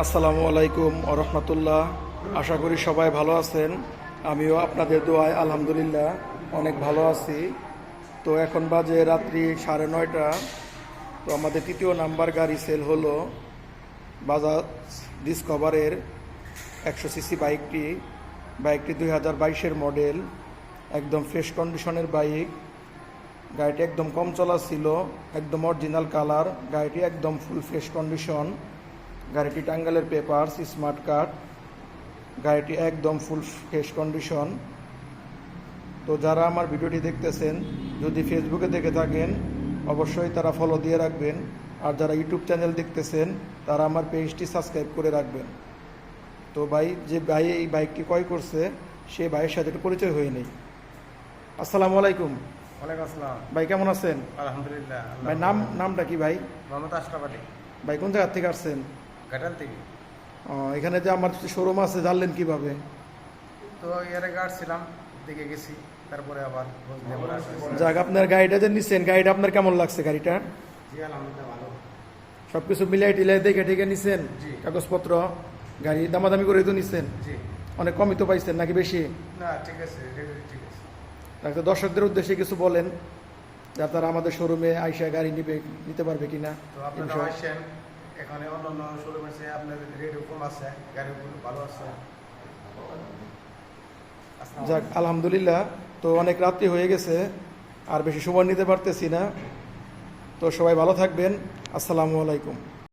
আসসালামু আলাইকুম ওয়া রাহমাতুল্লাহ। আশা করি সবাই ভালো আছেন। আমিও আপনাদের দোয়ায় আলহামদুলিল্লাহ অনেক ভালো আছি। তো এখন বাজে রাত্রি 9:30। তো আমাদের তৃতীয় নাম্বার গাড়ি সেল হলো বাজাজ ডিসকভারের 100 সিসি বাইকটি 2022-এর মডেল, একদম ফ্রেশ কন্ডিশনের বাইক। গাড়িটি একদম কম চলা ছিল, একদম অরিজিনাল কালার। গাড়িটি একদম ফুল ফ্রেশ কন্ডিশন। গাড়িটি টাঙ্গাইলের পেপারস, স্মার্ট কার্ড। গাড়িটি একদম ফুল ফ্রেশ কন্ডিশন। তো যারা আমার ভিডিওটি দেখতেছেন, যদি ফেসবুকে দেখে থাকেন অবশ্যই তারা ফলো দিয়ে রাখবেন, আর যারা ইউটিউব চ্যানেল দেখতেছেন তারা আমার পেজটি সাবস্ক্রাইব করে রাখবেন। তো ভাই এই বাইকটি ক্রয় করছে, সে ভাইয়ের সাথে একটু পরিচয় হয়ে নেই। আসসালামু আলাইকুম। ওয়ালাইকুম আসসালাম। ভাই কেমন আছেন? আলহামদুলিল্লাহ। ভাই নামটা কি ভাই? মোহাম্মদ আশরাফ আলী, ভাই কোন জায়গা থেকে আসছেন? ঘাটাল থেকে। এখানে যে আমার শোরুম আছে জানলেন কিভাবে? তো এর আগে আসছিলাম, দেখে গেছি, তারপরে আবার খোঁজ নিয়ে পরে আসছি। যাক, আপনার গাড়িটা যে নিচ্ছেন, গাড়িটা আপনার কেমন লাগছে? গাড়িটা জি আলহামদুলিল্লাহ ভালো। সব কিছু মিলাই টিলাই দেখে ঠেকে নিচ্ছেন? জি। কাগজপত্র গাড়ি দামাদামি করে তো নিচ্ছেন? জি। অনেক কমই তো পাইছেন নাকি বেশি? না ঠিক আছে, ঠিক আছে। ডাক্তার, দর্শকদের উদ্দেশ্যে কিছু বলেন, যাতে তারা আমাদের শোরুমে আইসা গাড়ি নিতে পারবে কিনা। তো আপনারা আসেন, এখানে অন্য অন্য শোরুম আছে, আপনাদের রেটও কম আছে, গাড়িগুলো ভালো আছে। যাক আলহামদুলিল্লাহ। তো অনেক রাত্রি হয়ে গেছে, আর বেশি সময় নিতে পারতেছি না। তো সবাই ভালো থাকবেন। আসসালামু আলাইকুম।